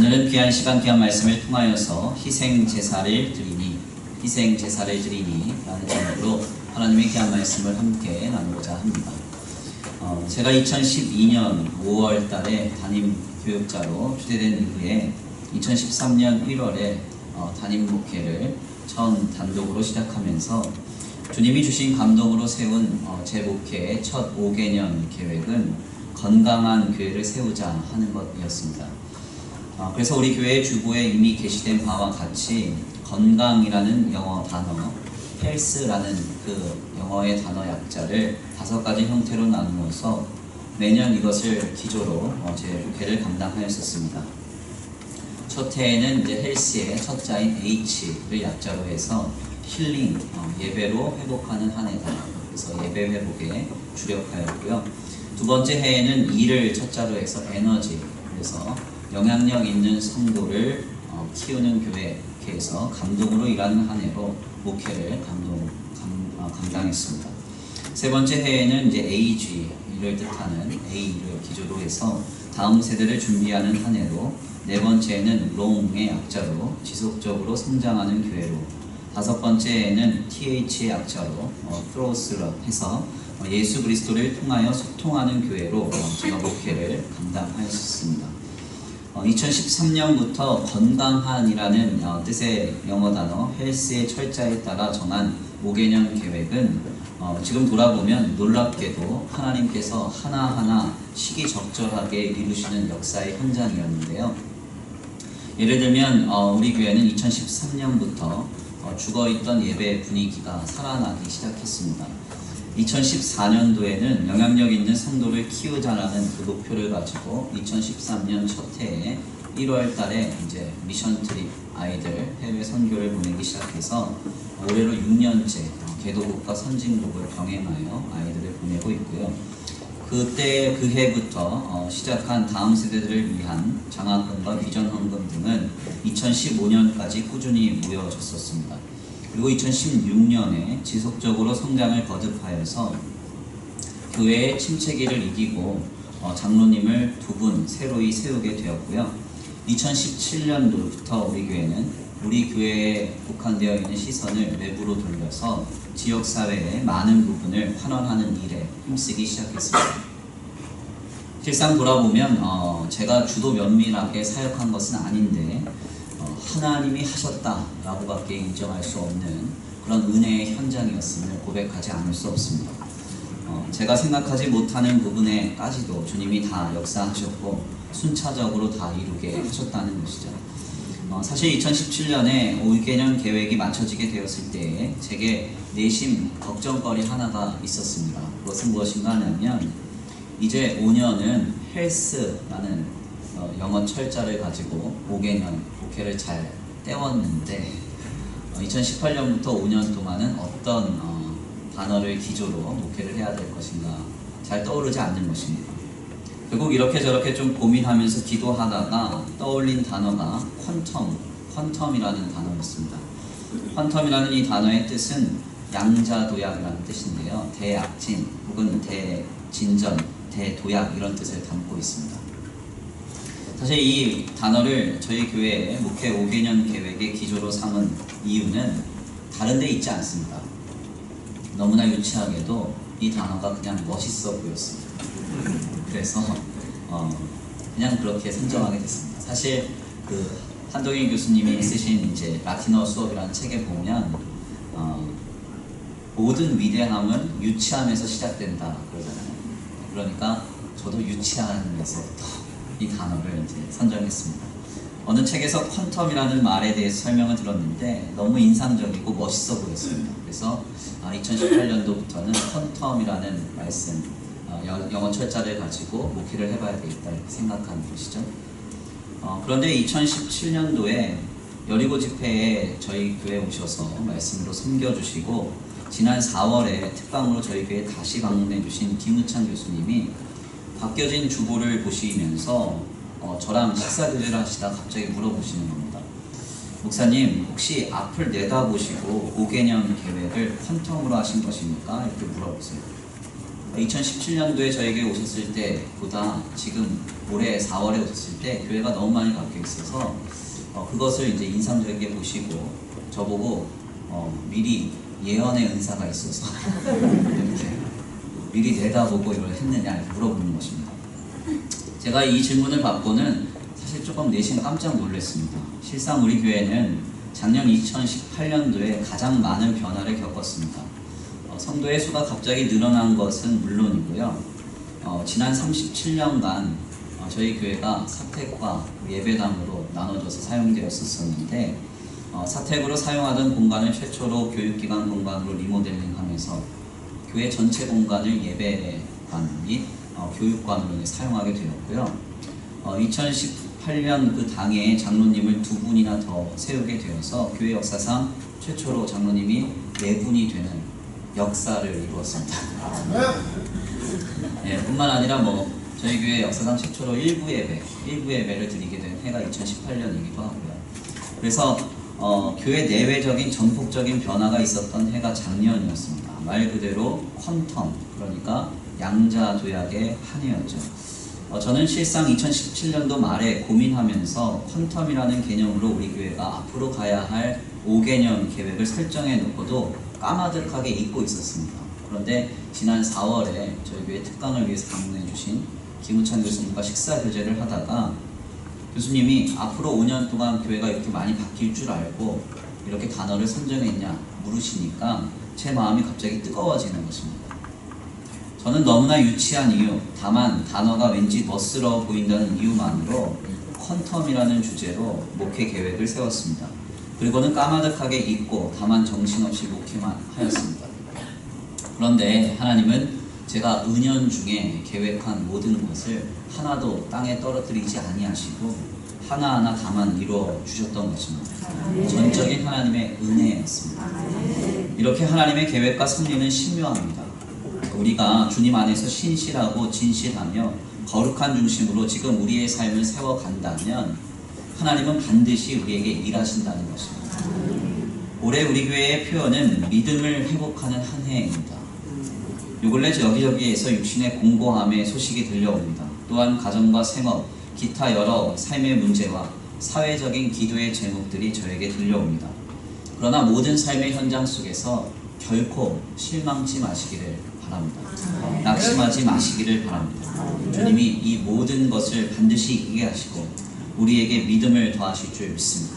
오늘은 귀한 시간 귀한 말씀을 통하여서 희생 제사를 드리니 라는 제목으로 하나님의 귀한 말씀을 함께 나누고자 합니다. 제가 2012년 5월 달에 담임 교육자로 추대된 이후에 2013년 1월에 담임 목회를 처음 단독으로 시작하면서 주님이 주신 감동으로 세운 제 목회의 첫 5개년 계획은 건강한 교회를 세우자 하는 것이었습니다. 그래서 우리 교회 주보에 이미 게시된 바와 같이 건강이라는 영어 단어, 헬스라는 그 영어의 단어 약자를 5가지 형태로 나누어서 매년 이것을 기조로 제 목회를 감당하였었습니다. 첫 해에는 이제 헬스의 첫 자인 H를 약자로 해서 힐링, 예배로 회복하는 한 해다. 그래서 예배 회복에 주력하였고요. 두 번째 해에는 E를 첫 자로 해서 에너지, 그래서 영향력 있는 성도를 키우는 교회, 이렇게 해서 감동으로 일하는 한 해로 목회를 감당했습니다. 세 번째 해에는 이제 AG를 뜻하는 A를 기조로 해서 다음 세대를 준비하는 한 해로, 네 번째에는 롱의 약자로 지속적으로 성장하는 교회로, 다섯 번째에는 TH의 약자로 트로스로 해서 예수 그리스도를 통하여 소통하는 교회로 제가 목회를 감당하였습니다. 2013년부터 건강한이라는 뜻의 영어 단어 헬스의 철자에 따라 정한 5개년 계획은 지금 돌아보면 놀랍게도 하나님께서 하나하나 시기적절하게 이루시는 역사의 현장이었는데요. 예를 들면 우리 교회는 2013년부터 죽어있던 예배 분위기가 살아나기 시작했습니다. 2014년도에는 영향력 있는 성도를 키우자라는 그 목표를 가지고 2013년 첫 해에 1월 달에 이제 미션 트립 아이들 해외 선교를 보내기 시작해서 올해로 6년째 개도국과 선진국을 병행하여 아이들을 보내고 있고요. 그때 그 해부터 시작한 다음 세대들을 위한 장학금과 비전 헌금 등은 2015년까지 꾸준히 모여졌었습니다. 그리고 2016년에 지속적으로 성장을 거듭하여서 교회의 침체기를 이기고 장로님을 2분 새로이 세우게 되었고요. 2017년도부터 우리 교회는 우리 교회에 국한되어 있는 시선을 외부로 돌려서 지역사회의 많은 부분을 환원하는 일에 힘쓰기 시작했습니다. 실상 돌아보면 제가 주도 면밀하게 사역한 것은 아닌데 하나님이 하셨다라고 밖에 인정할 수 없는 그런 은혜의 현장이었음을 고백하지 않을 수 없습니다. 제가 생각하지 못하는 부분에까지도 주님이 다 역사하셨고 순차적으로 다 이루게 하셨다는 것이죠. 사실 2017년에 5개년 계획이 맞춰지게 되었을 때에 제게 내심 걱정거리 하나가 있었습니다. 그것은 무엇인가 하면 이제 5년은 헬스라는 영어 철자를 가지고 5개년 목회를 잘 때웠는데 2018년부터 5년 동안은 어떤 단어를 기조로 목회를 해야 될 것인가 잘 떠오르지 않는 것입니다. 결국 이렇게 저렇게 좀 고민하면서 기도하다가 떠올린 단어가 퀀텀이라는 단어였습니다. 퀀텀이라는 이 단어의 뜻은 양자도약이라는 뜻인데요. 대약진 혹은 대진전, 대도약 이런 뜻을 담고 있습니다. 사실 이 단어를 저희 교회의 목회 5개년 계획의 기조로 삼은 이유는 다른 데 있지 않습니다. 너무나 유치하게도 이 단어가 그냥 멋있어 보였습니다. 그래서 그냥 그렇게 선정하게 됐습니다. 사실 그 한동일 교수님이 쓰신 이제 라틴어 수업이라는 책에 보면 모든 위대함은 유치함에서 시작된다 그러잖아요. 그러니까 저도 유치함에서부터 이 단어를 이제 선정했습니다. 어느 책에서 퀀텀이라는 말에 대해서 설명을 들었는데 너무 인상적이고 멋있어 보였습니다. 그래서 2018년도부터는 퀀텀이라는 말씀, 영어 철자를 가지고 목회를 해봐야 되겠다 이렇게 생각하는 것이죠. 그런데 2017년도에 여리고 집회에 저희 교회에 오셔서 말씀으로 섬겨주시고 지난 4월에 특강으로 저희 교회에 다시 방문해 주신 김우찬 교수님이 바뀌어진 주보를 보시면서 저랑 식사 교제를 하시다 갑자기 물어보시는 겁니다. 목사님, 혹시 앞을 내다보시고 5개년 계획을 퀀텀으로 하신 것입니까? 이렇게 물어보세요. 2017년도에 저에게 오셨을 때보다 지금 올해 4월에 오셨을 때 교회가 너무 많이 바뀌어 있어서 그것을 이제 인상적이게 보시고 저보고 미리 예언의 은사가 있어서 미리 내다보고 이걸 했느냐 이렇게 물어보는 것입니다. 제가 이 질문을 받고는 사실 조금 내심 깜짝 놀랐습니다. 실상 우리 교회는 작년 2018년도에 가장 많은 변화를 겪었습니다. 성도의 수가 갑자기 늘어난 것은 물론이고요. 지난 37년간 저희 교회가 사택과 예배당으로 나눠져서 사용되었었는데 사택으로 사용하던 공간을 최초로 교육기관 공간으로 리모델링하면서 교회 전체 공간을 예배관 및 교육관으로 사용하게 되었고요. 2018년 그 당해에 장로님을 2분이나 더 세우게 되어서 교회 역사상 최초로 장로님이 4분이 되는 역사를 이루었습니다. 예, 뿐만 아니라 저희 교회 역사상 최초로 일부 예배를 드리게 된 해가 2018년이기도 하고요. 그래서 교회 내외적인 전폭적인 변화가 있었던 해가 작년이었습니다. 말 그대로 퀀텀, 그러니까 양자도약의 한 해였죠. 저는 실상 2017년도 말에 고민하면서 퀀텀이라는 개념으로 우리 교회가 앞으로 가야 할 5개년 계획을 설정해 놓고도 까마득하게 잊고 있었습니다. 그런데 지난 4월에 저희 교회 특강을 위해서 방문해 주신 김우찬 교수님과 식사 교제를 하다가 교수님이 앞으로 5년 동안 교회가 이렇게 많이 바뀔 줄 알고 이렇게 단어를 선정했냐 물으시니까 제 마음이 갑자기 뜨거워지는 것입니다. 저는 너무나 유치한 이유, 다만 단어가 왠지 멋스러워 보인다는 이유만으로 퀀텀이라는 주제로 목회 계획을 세웠습니다. 그리고는 까마득하게 잊고 다만 정신없이 목회만 하였습니다. 그런데 하나님은 제가 은연중에 계획한 모든 것을 하나도 땅에 떨어뜨리지 아니하시고 하나하나 다만 이루어 주셨던 것입니다. 전적인 하나님의 은혜였습니다. 이렇게 하나님의 계획과 섭리는 신묘합니다. 우리가 주님 안에서 신실하고 진실하며 거룩한 중심으로 지금 우리의 삶을 세워간다면 하나님은 반드시 우리에게 일하신다는 것입니다. 올해 우리 교회의 표현은 믿음을 회복하는 한 해입니다. 요 근래 여기저기에서 육신의 공고함의 소식이 들려옵니다. 또한 가정과 생업, 기타 여러 삶의 문제와 사회적인 기도의 제목들이 저에게 들려옵니다. 그러나 모든 삶의 현장 속에서 결코 실망치 마시기를 바랍니다. 낙심하지 마시기를 바랍니다. 주님이 이 모든 것을 반드시 이기게 하시고 우리에게 믿음을 더하실 줄 믿습니다.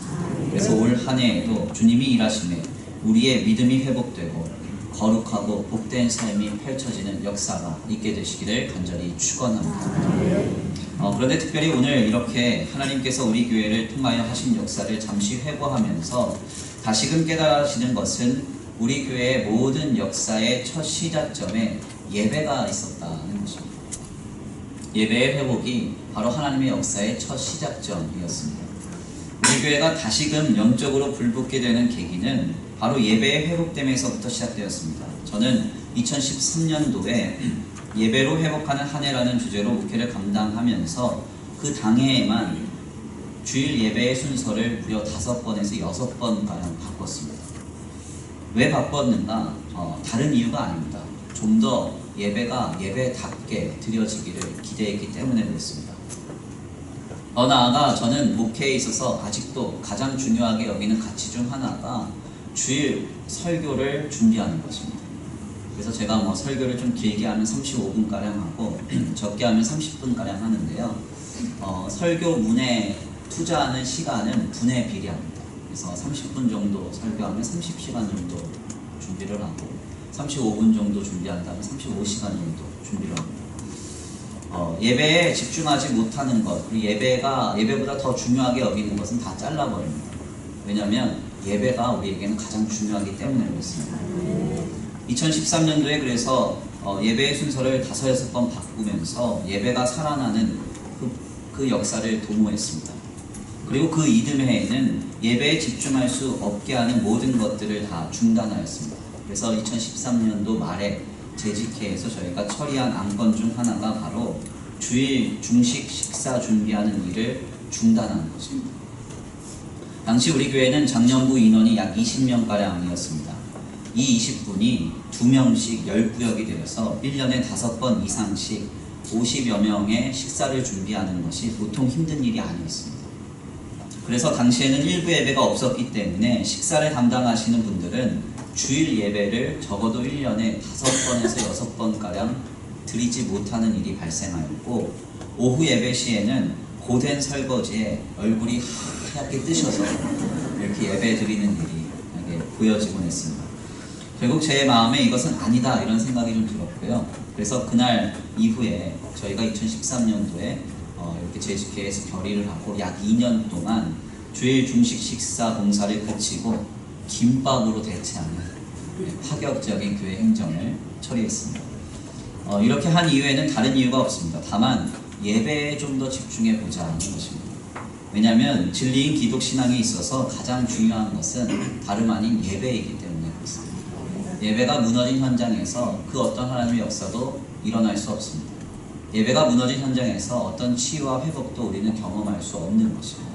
그래서 올 한 해에도 주님이 일하심에 우리의 믿음이 회복되고 거룩하고 복된 삶이 펼쳐지는 역사가 있게 되시기를 간절히 축원합니다. 그런데 특별히 오늘 이렇게 하나님께서 우리 교회를 통하여 하신 역사를 잠시 회고하면서 다시금 깨달으시는 것은 우리 교회의 모든 역사의 첫 시작점에 예배가 있었다는 것입니다. 예배의 회복이 바로 하나님의 역사의 첫 시작점이었습니다. 우리 교회가 다시금 영적으로 불붙게 되는 계기는 바로 예배의 회복됨에서부터 시작되었습니다. 저는 2013년도에 예배로 회복하는 한 해라는 주제로 목회를 감당하면서 그 당해에만 주일 예배의 순서를 무려 5번에서 6번가량 바꿨습니다. 왜 바꿨는가? 다른 이유가 아닙니다. 좀 더 예배가 예배답게 드려지기를 기대했기 때문에 그렇습니다. 더 나아가 저는 목회에 있어서 아직도 가장 중요하게 여기는 가치 중 하나가 주일 설교를 준비하는 것입니다. 그래서 제가 설교를 좀 길게 하면 35분가량 하고 적게 하면 30분가량 하는데요. 설교문에 투자하는 시간은 분에 비례합니다. 그래서 30분 정도 설교하면 30시간 정도 준비를 하고 35분 정도 준비한다면 35시간 정도 준비를 합니다. 예배에 집중하지 못하는 것, 그리고 예배보다 더 중요하게 여기는 것은 다 잘라버립니다. 왜냐하면 예배가 우리에게는 가장 중요하기 때문에 그렇습니다. 2013년도에 그래서 예배의 순서를 5, 6번 바꾸면서 예배가 살아나는 그 역사를 도모했습니다. 그리고 그 이듬해에는 예배에 집중할 수 없게 하는 모든 것들을 다 중단하였습니다. 그래서 2013년도 말에 재직회에서 저희가 처리한 안건 중 하나가 바로 주일 중식 식사 준비하는 일을 중단하는 것입니다. 당시 우리 교회는 작년부 인원이 약 20명가량이었습니다. 이 20분이 2명씩 10구역이 되어서 1년에 5번 이상씩 50여 명의 식사를 준비하는 것이 보통 힘든 일이 아니었습니다. 그래서 당시에는 일부 예배가 없었기 때문에 식사를 담당하시는 분들은 주일 예배를 적어도 1년에 5번에서 6번가량 드리지 못하는 일이 발생하였고, 오후 예배 시에는 고된 설거지에 얼굴이 하얗게 뜨셔서 이렇게 예배 드리는 일이 보여지곤 했습니다. 결국 제 마음에 이것은 아니다 이런 생각이 좀 들었고요. 그래서 그날 이후에 저희가 2013년도에 이렇게 제주교회에서 결의를 하고 약 2년 동안 주일 중식 식사 봉사를 그치고 김밥으로 대체하는 파격적인 교회 행정을 처리했습니다. 이렇게 한 이유에는 다른 이유가 없습니다. 다만 예배에 좀 더 집중해 보자는 것입니다. 왜냐하면 진리인 기독신앙에 있어서 가장 중요한 것은 다름 아닌 예배이기 때문에 그렇습니다. 예배가 무너진 현장에서 그 어떤 하나님의 역사도 일어날 수 없습니다. 예배가 무너진 현장에서 어떤 치유와 회복도 우리는 경험할 수 없는 것입니다.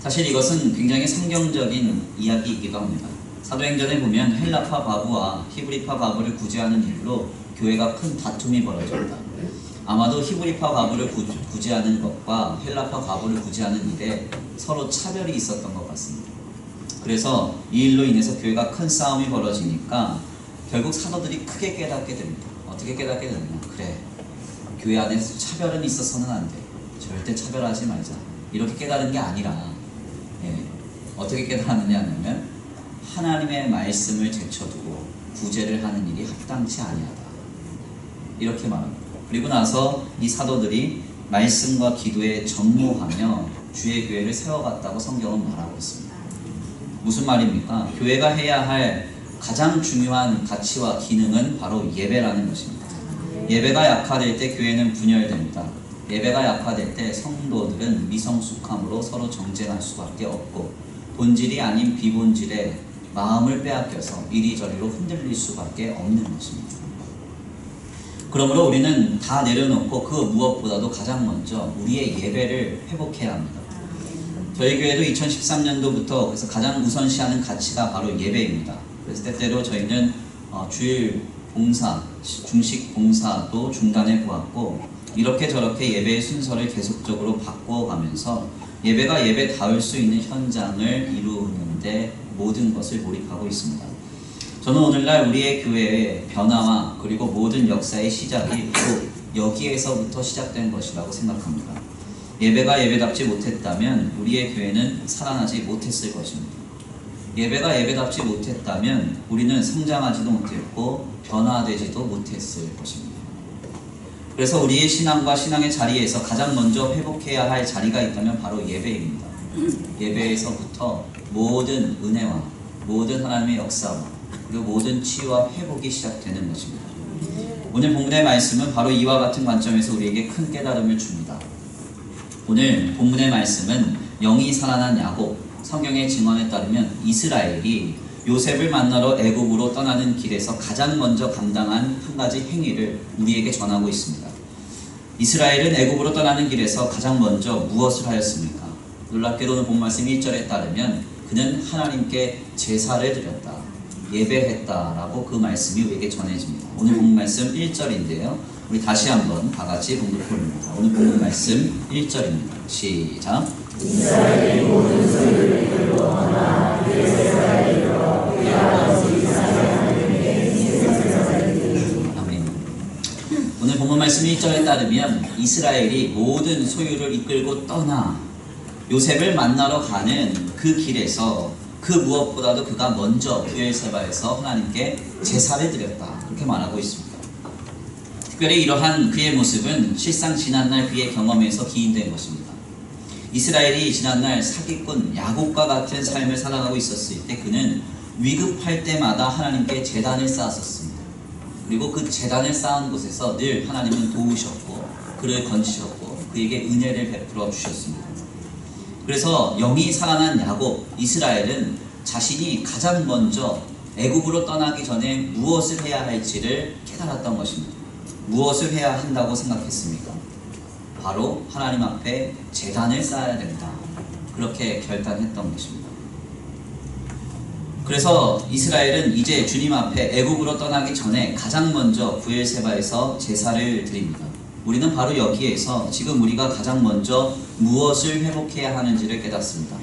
사실 이것은 굉장히 성경적인 이야기이기도 합니다. 사도행전에 보면 헬라파 과부와 히브리파 과부를 구제하는 일로 교회가 큰 다툼이 벌어졌다. 아마도 히브리파 과부를 구제하는 것과 헬라파 과부를 구제하는 일에 서로 차별이 있었던 것 같습니다. 그래서 이 일로 인해서 교회가 큰 싸움이 벌어지니까 결국 사도들이 크게 깨닫게 됩니다. 어떻게 깨닫게 되느냐? 그래, 교회 안에서 차별은 있어서는 안 돼. 절대 차별하지 말자. 이렇게 깨달은 게 아니라 어떻게 깨달았느냐 하면 하나님의 말씀을 제쳐두고 구제를 하는 일이 합당치 아니하다. 이렇게 말합니다. 그리고 나서 이 사도들이 말씀과 기도에 전무하며 주의 교회를 세워갔다고 성경은 말하고 있습니다. 무슨 말입니까? 교회가 해야 할 가장 중요한 가치와 기능은 바로 예배라는 것입니다. 예배가 약화될 때 교회는 분열됩니다. 예배가 약화될 때 성도들은 미성숙함으로 서로 정쟁할 수밖에 없고, 본질이 아닌 비본질에 마음을 빼앗겨서 이리저리로 흔들릴 수밖에 없는 것입니다. 그러므로 우리는 다 내려놓고 그 무엇보다도 가장 먼저 우리의 예배를 회복해야 합니다. 저희 교회도 2013년도부터 그래서 가장 우선시하는 가치가 바로 예배입니다. 그래서 때때로 저희는 주일 봉사, 중식 봉사도 중단해 보았고, 이렇게 저렇게 예배의 순서를 계속적으로 바꿔가면서 예배가 예배다울 수 있는 현장을 이루는데 모든 것을 몰입하고 있습니다. 저는 오늘날 우리의 교회의 변화와 그리고 모든 역사의 시작이 바로 여기에서부터 시작된 것이라고 생각합니다. 예배가 예배답지 못했다면 우리의 교회는 살아나지 못했을 것입니다. 예배가 예배답지 못했다면 우리는 성장하지도 못했고 변화되지도 못했을 것입니다. 그래서 우리의 신앙과 신앙의 자리에서 가장 먼저 회복해야 할 자리가 있다면 바로 예배입니다. 예배에서부터 모든 은혜와 모든 하나님의 역사와 그리고 모든 치유와 회복이 시작되는 것입니다. 오늘 본문의 말씀은 바로 이와 같은 관점에서 우리에게 큰 깨달음을 줍니다. 오늘 본문의 말씀은 영이 살아난 야곱, 성경의 증언에 따르면 이스라엘이 요셉을 만나러 애굽으로 떠나는 길에서 가장 먼저 감당한 한 가지 행위를 우리에게 전하고 있습니다. 이스라엘은 애굽으로 떠나는 길에서 가장 먼저 무엇을 하였습니까? 놀랍게도는 본 말씀 1절에 따르면 그는 하나님께 제사를 드렸다, 예배했다라고 그 말씀이 우리에게 전해집니다. 오늘 본 말씀 1절인데요. 우리 다시 한번 다 같이 봉독해봅니다. 오늘 본 말씀 1절입니다. 시작. 이스라엘의 모든 소유를 이끌고 떠나 그의 제사를 이끌어 그의 아버지 이삭의 하나님께 제사를 드리니. 아멘. 오늘 본문 말씀 1절에 따르면 이스라엘이 모든 소유를 이끌고 떠나 요셉을 만나러 가는 그 길에서 그 무엇보다도 그가 먼저 브엘세바에서 하나님께 제사를 드렸다, 그렇게 말하고 있습니다. 특별히 이러한 그의 모습은 실상 지난날 그의 경험에서 기인된 것입니다. 이스라엘이 지난날 사기꾼 야곱과 같은 삶을 살아가고 있었을 때 그는 위급할 때마다 하나님께 제단을 쌓았었습니다. 그리고 그 제단을 쌓은 곳에서 늘 하나님은 도우셨고 그를 건지셨고 그에게 은혜를 베풀어 주셨습니다. 그래서 영이 살아난 야곱, 이스라엘은 자신이 가장 먼저 애굽으로 떠나기 전에 무엇을 해야 할지를 깨달았던 것입니다. 무엇을 해야 한다고 생각했습니까? 바로 하나님 앞에 제단을 쌓아야 된다, 그렇게 결단했던 것입니다. 그래서 이스라엘은 이제 주님 앞에 애국으로 떠나기 전에 가장 먼저 브엘세바에서 제사를 드립니다. 우리는 바로 여기에서 지금 우리가 가장 먼저 무엇을 회복해야 하는지를 깨닫습니다.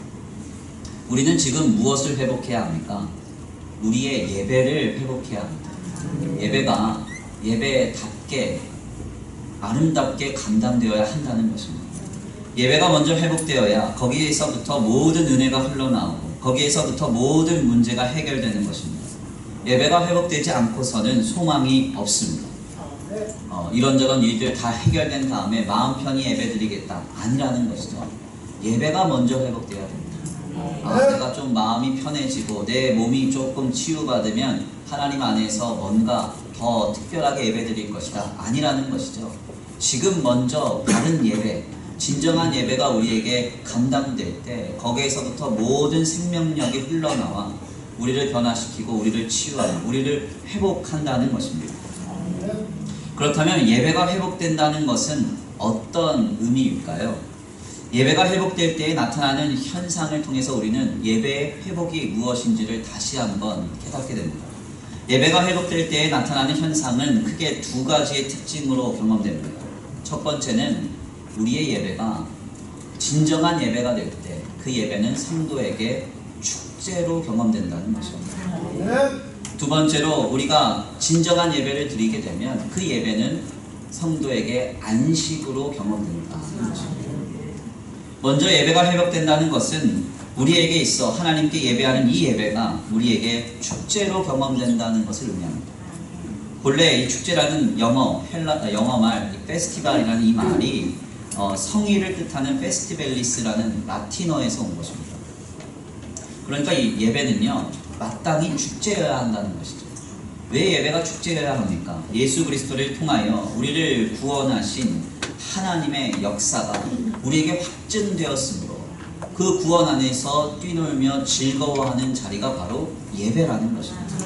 우리는 지금 무엇을 회복해야 합니까? 우리의 예배를 회복해야 합니다. 예배가 예배답게 아름답게 감당되어야 한다는 것입니다. 예배가 먼저 회복되어야 거기에서부터 모든 은혜가 흘러나오고 거기에서부터 모든 문제가 해결되는 것입니다. 예배가 회복되지 않고서는 소망이 없습니다. 이런저런 일들 다 해결된 다음에 마음 편히 예배드리겠다 아니라는 것이죠. 예배가 먼저 회복되어야 됩니다. 내가 좀 마음이 편해지고 내 몸이 조금 치유받으면 하나님 안에서 뭔가 더 특별하게 예배드릴 것이다 아니라는 것이죠. 지금 먼저 바른 예배, 진정한 예배가 우리에게 감당될 때 거기에서부터 모든 생명력이 흘러나와 우리를 변화시키고 우리를 치유하고 우리를 회복한다는 것입니다. 그렇다면 예배가 회복된다는 것은 어떤 의미일까요? 예배가 회복될 때에 나타나는 현상을 통해서 우리는 예배의 회복이 무엇인지를 다시 한번 깨닫게 됩니다. 예배가 회복될 때에 나타나는 현상은 크게 두 가지의 특징으로 경험됩니다. 첫 번째는 우리의 예배가 진정한 예배가 될 때 그 예배는 성도에게 축제로 경험된다는 것입니다. 두 번째로 우리가 진정한 예배를 드리게 되면 그 예배는 성도에게 안식으로 경험된다는 것입니다. 먼저 예배가 회복된다는 것은 우리에게 있어 하나님께 예배하는 이 예배가 우리에게 축제로 경험된다는 것을 의미합니다. 본래 이 축제라는 영어말 페스티벌이라는 이 말이 성의를 뜻하는 페스티벨리스라는 라틴어에서 온 것입니다. 그러니까 이 예배는요 마땅히 축제여야 한다는 것이죠. 왜 예배가 축제여야 합니까? 예수 그리스도를 통하여 우리를 구원하신 하나님의 역사가 우리에게 확증되었으므로 그 구원 안에서 뛰놀며 즐거워하는 자리가 바로 예배라는 것입니다.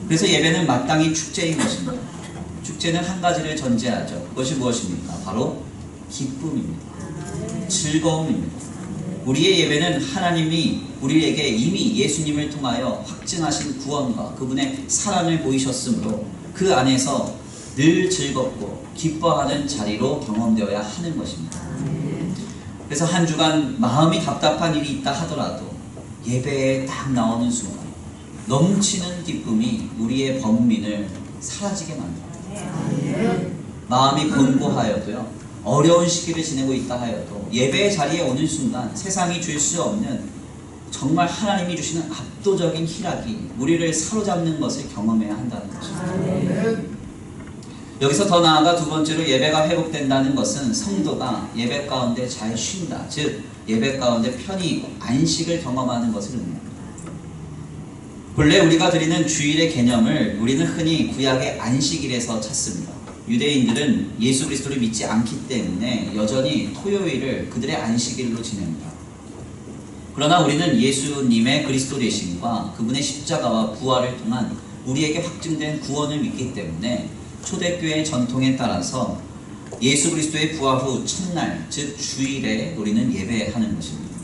그래서 예배는 마땅히 축제인 것입니다. 축제는 한 가지를 전제하죠. 그것이 무엇입니까? 바로 기쁨입니다. 즐거움입니다. 우리의 예배는 하나님이 우리에게 이미 예수님을 통하여 확증하신 구원과 그분의 사랑을 보이셨으므로 그 안에서 늘 즐겁고 기뻐하는 자리로 경험되어야 하는 것입니다. 그래서 한 주간 마음이 답답한 일이 있다 하더라도 예배에 딱 나오는 순간 넘치는 기쁨이 우리의 번민을 사라지게 만듭니다. 마음이 곤고하여도요 어려운 시기를 지내고 있다 하여도 예배의 자리에 오는 순간 세상이 줄 수 없는 정말 하나님이 주시는 압도적인 희락이 우리를 사로잡는 것을 경험해야 한다는 것입니다. 여기서 더 나아가 두 번째로 예배가 회복된다는 것은 성도가 예배 가운데 잘 쉰다, 즉 예배 가운데 편히 안식을 경험하는 것을 의미합니다. 본래 우리가 드리는 주일의 개념을 우리는 흔히 구약의 안식일에서 찾습니다. 유대인들은 예수 그리스도를 믿지 않기 때문에 여전히 토요일을 그들의 안식일로 지냅니다. 그러나 우리는 예수님의 그리스도 되심과 그분의 십자가와 부활을 통한 우리에게 확증된 구원을 믿기 때문에 초대교회의 전통에 따라서 예수 그리스도의 부활 후 첫날, 즉 주일에 우리는 예배하는 것입니다.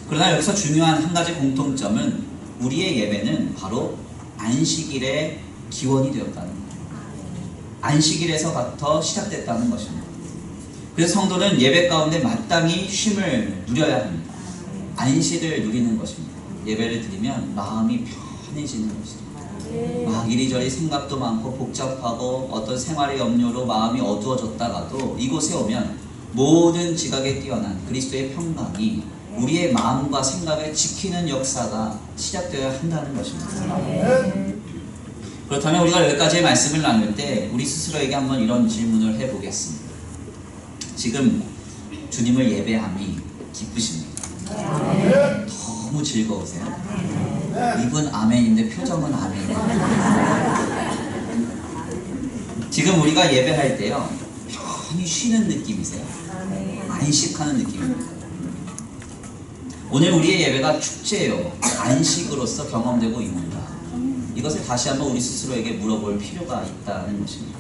그러나 여기서 중요한 한 가지 공통점은 우리의 예배는 바로 안식일의 기원이 되었다는 것. 안식일에서부터 시작됐다는 것입니다. 그래서 성도는 예배 가운데 마땅히 쉼을 누려야 합니다. 안식을 누리는 것입니다. 예배를 드리면 마음이 편해지는 것입니다. 막 이리저리 생각도 많고 복잡하고 어떤 생활의 염려로 마음이 어두워졌다가도 이곳에 오면 모든 지각에 뛰어난 그리스도의 평강이 우리의 마음과 생각을 지키는 역사가 시작되어야 한다는 것입니다. 그렇다면 우리가 여기까지의 말씀을 나눌 때 우리 스스로에게 한번 이런 질문을 해보겠습니다. 지금 주님을 예배함이 기쁘십니까? 너무 즐거우세요? 입은 아멘인데 표정은 아멘이에요. 지금 우리가 예배할 때요 편히 쉬는 느낌이세요? 안식하는 느낌입니다. 오늘 우리의 예배가 축제요 안식으로서 경험되고 있는가? 이것을 다시 한번 우리 스스로에게 물어볼 필요가 있다는 것입니다.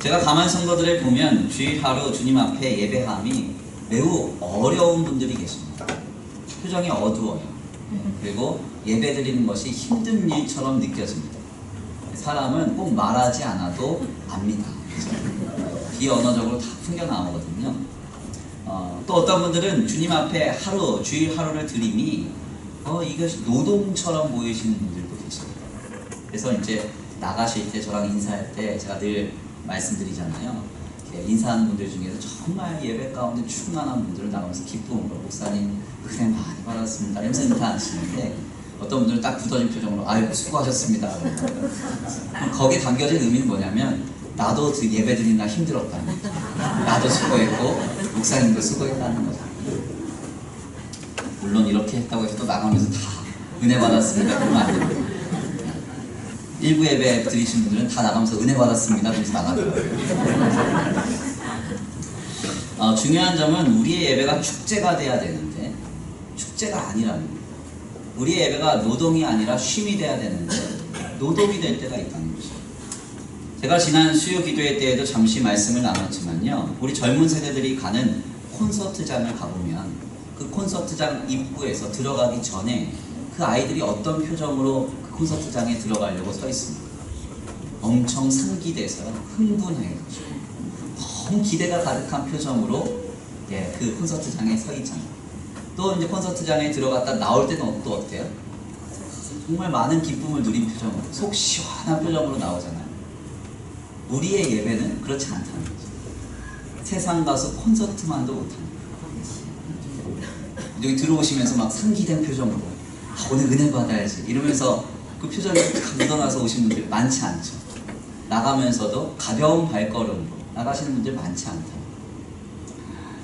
제가 가만 성도들을 보면 주일 하루 주님 앞에 예배함이 매우 어려운 분들이 계십니다. 표정이 어두워요. 그리고 예배 드리는 것이 힘든 일처럼 느껴집니다. 사람은 꼭 말하지 않아도 압니다. 비언어적으로 다 풍겨나오거든요. 또 어떤 분들은 주님 앞에 주일 하루를 드림이 이것이 노동처럼 보이시는 분들도 계십니다. 그래서 이제 나가실 때 저랑 인사할 때 제가 늘 말씀드리잖아요. 인사하는 분들 중에서 정말 예배 가운데 충만한 분들을 나가면서 기쁨으로 목사님 은혜 많이 받았습니다 이러면서 인사하시는데, 어떤 분들은 딱 굳어진 표정으로 아이고 수고하셨습니다. 거기에 담겨진 의미는 뭐냐면 나도 예배 드리는 날 힘들었다는 거죠. 나도 수고했고 목사님도 수고했다는 거죠. 물론 이렇게 했다고 해서 또 나가면서 다 은혜 받았습니다 그러면 안 됩니다. 일부 예배 드리신 분들은 다 나가면서 은혜 받았습니다 그래서 나가더라고요. 중요한 점은 우리의 예배가 축제가 돼야 되는데 축제가 아니라는 거예요. 우리의 예배가 노동이 아니라 쉼이 돼야 되는데 노동이 될 때가 있다는 거죠. 제가 지난 수요 기도회 때에도 잠시 말씀을 나눴지만요, 우리 젊은 세대들이 가는 콘서트장을 가보면 그 콘서트장 입구에서 들어가기 전에 그 아이들이 어떤 표정으로 그 콘서트장에 들어가려고 서 있습니다. 엄청 상기돼서요, 흥분해가지고 너무 기대가 가득한 표정으로 그 콘서트장에 서 있잖아요. 또 이제 콘서트장에 들어갔다 나올 때는 또 어때요? 정말 많은 기쁨을 누린 표정으로, 속 시원한 표정으로 나오잖아요. 우리의 예배는 그렇지 않다는 거죠. 세상 가서 콘서트만도 못합니다. 여기 들어오시면서 막 상기된 표정으로 오늘 은혜 받아야지 이러면서 그 표정이 묻어나서 오신 분들 많지 않죠. 나가면서도 가벼운 발걸음으로 나가시는 분들 많지 않다.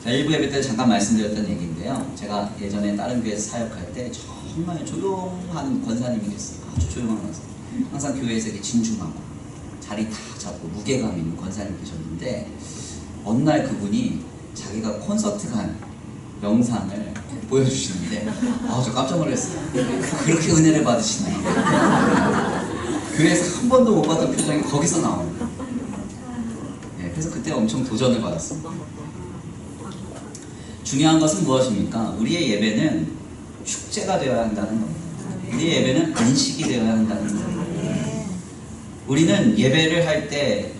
자, 일부 예배 때 잠깐 말씀드렸던 얘기인데요, 제가 예전에 다른 교회에서 사역할 때 정말 조용한 권사님이 계셨어요. 아주 조용하면서 항상 교회에서 이렇게 진중하고 자리 다 잡고 무게감 있는 권사님 계셨는데, 어느 날 그분이 자기가 콘서트 간 영상을 보여주시는데 저 깜짝 놀랐어요. 그렇게 은혜를 받으시나요? 교회에서 한 번도 못 봤던 표정이 거기서 나옵니다. 그래서 그때 엄청 도전을 받았습니다. 중요한 것은 무엇입니까? 우리의 예배는 축제가 되어야 한다는 겁니다. 우리의 예배는 안식이 되어야 한다는 겁니다. 우리는 예배를 할 때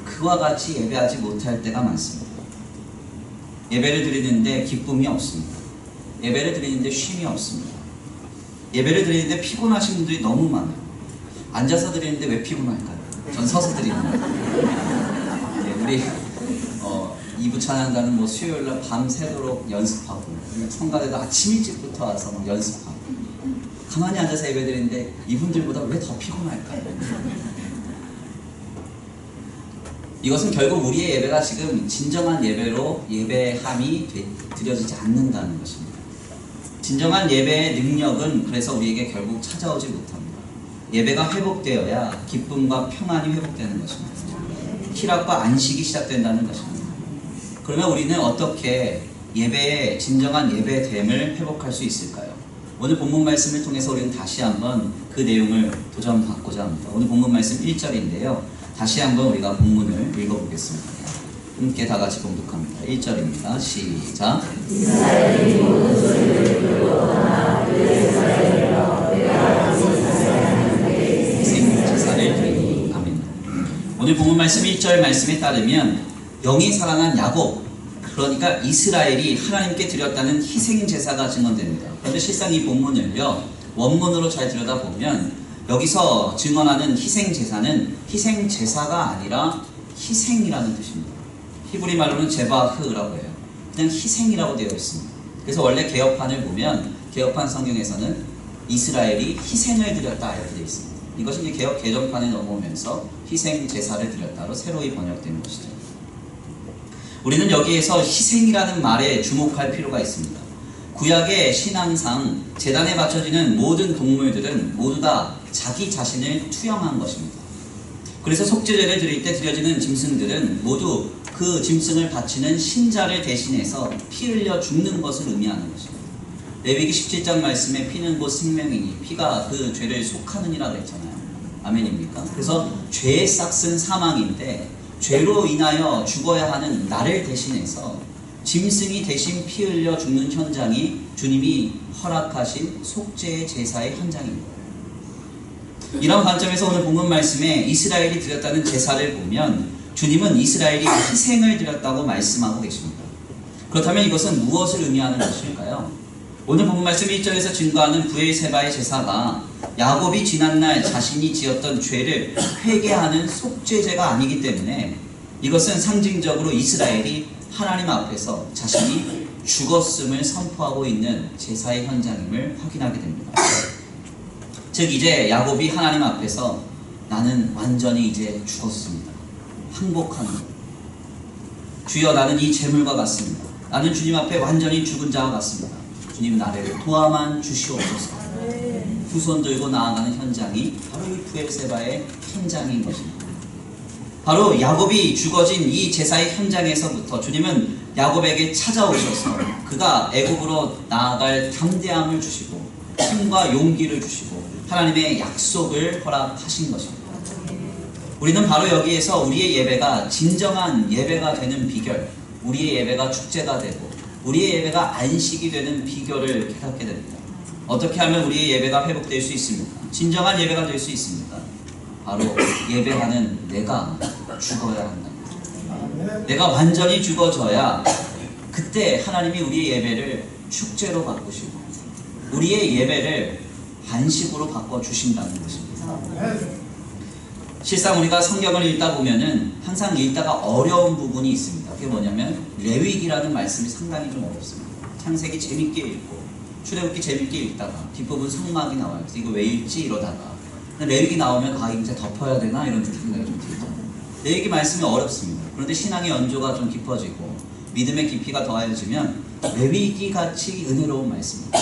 그와 같이 예배하지 못할 때가 많습니다. 예배를 드리는데 기쁨이 없습니다. 예배를 드리는데 쉼이 없습니다. 예배를 드리는데 피곤하신 분들이 너무 많아요. 앉아서 드리는데 왜 피곤할까요? 전 서서 드리는 거예요. 우리 2부 찬양단은 수요일날 밤새도록 연습하고, 성가대도 아침 일찍부터 와서 막 연습하고, 가만히 앉아서 예배 드리는데 이분들보다 왜 더 피곤할까요? 이것은 결국 우리의 예배가 지금 진정한 예배로 예배함이 드려지지 않는다는 것입니다. 진정한 예배의 능력은 그래서 우리에게 결국 찾아오지 못합니다. 예배가 회복되어야 기쁨과 평안이 회복되는 것입니다. 희락과 안식이 시작된다는 것입니다. 그러면 우리는 어떻게 예배의 진정한 예배됨을 회복할 수 있을까요? 오늘 본문 말씀을 통해서 우리는 다시 한번 그 내용을 도전받고자 합니다. 오늘 본문 말씀 1절인데요. 다시 한번 우리가 본문을 읽어보겠습니다. 함께 다 같이 봉독합니다. 1절입니다. 시작. 이스라엘이 모든 소리를 들고 떠나 그의 희생제사를 드리니. 아멘. 오늘 본문 말씀 1절 말씀에 따르면 영이 살아난 야곱, 그러니까 이스라엘이 하나님께 드렸다는 희생제사가 증언됩니다. 그런데 실상 이 본문을요, 원문으로 잘 들여다보면 여기서 증언하는 희생제사는 희생제사가 아니라 희생이라는 뜻입니다. 히브리 말로는 제바흐라고 해요. 그냥 희생이라고 되어 있습니다. 그래서 원래 개역판을 보면 개역판 성경에서는 이스라엘이 희생을 드렸다 이렇게 되어 있습니다. 이것이 이제 개역 개정판에 넘어오면서 희생제사를 드렸다로 새로이 번역된 것이죠. 우리는 여기에서 희생이라는 말에 주목할 필요가 있습니다. 구약의 신앙상 제단에 바쳐지는 모든 동물들은 모두 다 자기 자신을 투영한 것입니다. 그래서 속죄제를 드릴 때 드려지는 짐승들은 모두 그 짐승을 바치는 신자를 대신해서 피 흘려 죽는 것을 의미하는 것입니다. 레위기 17장 말씀에 피는 곧 생명이니 피가 그 죄를 속하느니라고 했잖아요. 아멘입니까? 그래서 죄의 싹은 사망인데 죄로 인하여 죽어야 하는 나를 대신해서 짐승이 대신 피 흘려 죽는 현장이 주님이 허락하신 속죄의 제사의 현장입니다. 이런 관점에서 오늘 본문 말씀에 이스라엘이 드렸다는 제사를 보면 주님은 이스라엘이 희생을 드렸다고 말씀하고 계십니다. 그렇다면 이것은 무엇을 의미하는 것일까요? 오늘 본문 말씀 1절에서 증거하는 브엘세바의 제사가 야곱이 지난날 자신이 지었던 죄를 회개하는 속죄제가 아니기 때문에 이것은 상징적으로 이스라엘이 하나님 앞에서 자신이 죽었음을 선포하고 있는 제사의 현장임을 확인하게 됩니다. 즉 이제 야곱이 하나님 앞에서 나는 완전히 이제 죽었습니다. 항복하는 것. 주여 나는 이 재물과 같습니다. 나는 주님 앞에 완전히 죽은 자와 같습니다. 주님 나를 도와만 주시옵소서. 두 손 들고 나아가는 현장이 바로 이 브엘세바의 현장인 것입니다. 바로 야곱이 죽어진 이 제사의 현장에서부터 주님은 야곱에게 찾아오셔서 그가 애굽으로 나아갈 담대함을 주시고 힘과 용기를 주시고 하나님의 약속을 허락하신 것입니다. 우리는 바로 여기에서 우리의 예배가 진정한 예배가 되는 비결, 우리의 예배가 축제가 되고 우리의 예배가 안식이 되는 비결을 깨닫게 됩니다. 어떻게 하면 우리의 예배가 회복될 수 있습니까? 진정한 예배가 될 수 있습니까? 바로 예배하는 내가 죽어야 한다. 내가 완전히 죽어져야 그때 하나님이 우리의 예배를 축제로 바꾸시고 우리의 예배를 안식으로 바꿔주신다는 것입니다. 실상 우리가 성경을 읽다 보면은 항상 읽다가 어려운 부분이 있습니다. 그게 뭐냐면 레위기라는 말씀이 상당히 좀 어렵습니다. 창세기 재밌게 읽고 출애굽기 재밌게 읽다가 뒷부분 성막이 나와요. 그래서 이거 왜 읽지 이러다가 레위기 나오면 아 이제 덮어야 되나 이런 생각이 좀 들죠. 레위기 말씀이 어렵습니다. 그런데 신앙의 연조가 좀 깊어지고 믿음의 깊이가 더하여지면 레위기 같이 은혜로운 말씀입니다.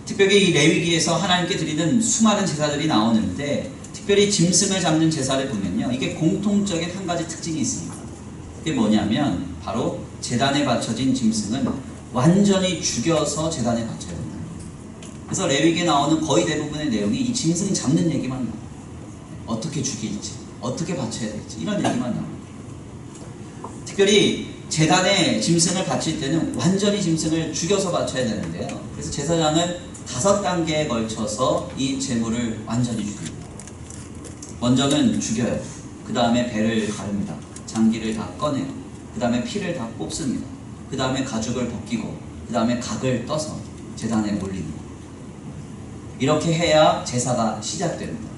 특별히 이 레위기에서 하나님께 드리는 수많은 제사들이 나오는데 특별히 짐승을 잡는 제사를 보면요 이게 공통적인 한 가지 특징이 있습니다. 그게 뭐냐면 바로 제단에 바쳐진 짐승은 완전히 죽여서 제단에 바쳐야 된다. 그래서 레위기에 나오는 거의 대부분의 내용이 이 짐승 잡는 얘기만 나와요. 어떻게 죽일지, 어떻게 바쳐야 될지 이런 얘기만 나와요. 특별히 제단에 짐승을 바칠 때는 완전히 짐승을 죽여서 바쳐야 되는데요. 그래서 제사장은 5단계에 걸쳐서 이 제물을 완전히 죽입니다. 먼저는 죽여요. 그 다음에 배를 가릅니다. 장기를 다 꺼내요. 그 다음에 피를 다 뽑습니다. 그 다음에 가죽을 벗기고 그 다음에 각을 떠서 제단에 올립니다. 이렇게 해야 제사가 시작됩니다.